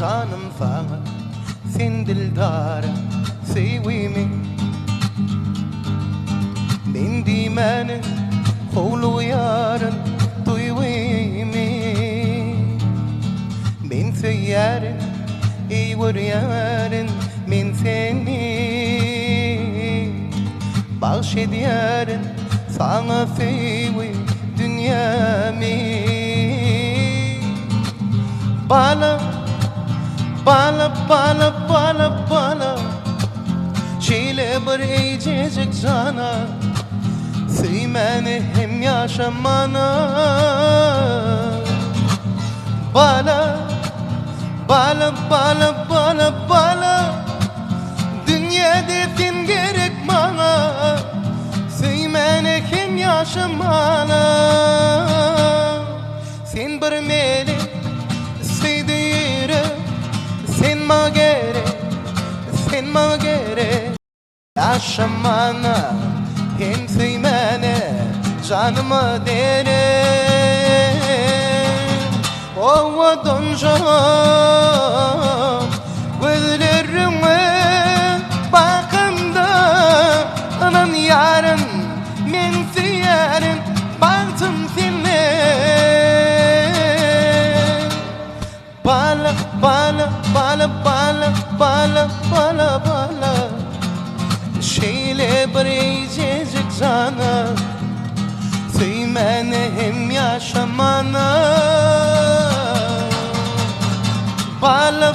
Canım sana sen dildara sevimi Men dimeni Kulu yarın duyvimi Men seyyarın ey var yarın Men seni Bahşediyarın sana sevi dünyamı Bana bana Şeyle bir eğecek cana Sevmeni hem yaşamana Bana Dünyada sen gerek bana Sevmeni hem yaşamana Sen bir melek sevdiğire Sen ma gerek Yaşamana hem sevmene canıma dere Ova donacağım gözlerime bakımda Anan yarın men seyarın baktım sene Bala Şeyle bir eğecek sana Sevmeni hem yaşamana Bala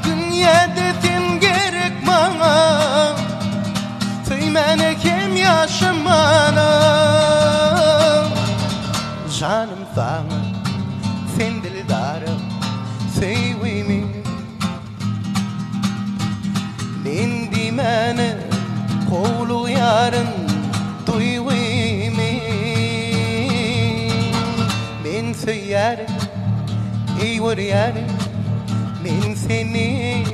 Dünyada sen gerek bana Sevmeni hem yaşamana Canım sana sen dildarım sevimi Men dimeni kolu yarın duyvimi Men seyyarım ey var yarın Men seni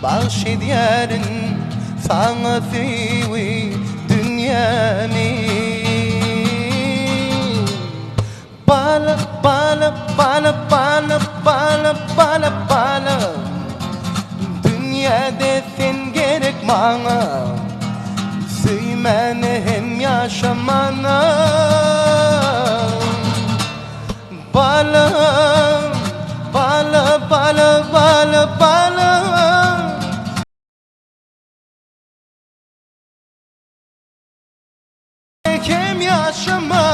bahşediyarın sana sevi dünyamı Bala Dünyada sen gerek bana Sevmeni hem yaşamana Bala Hem yaşamana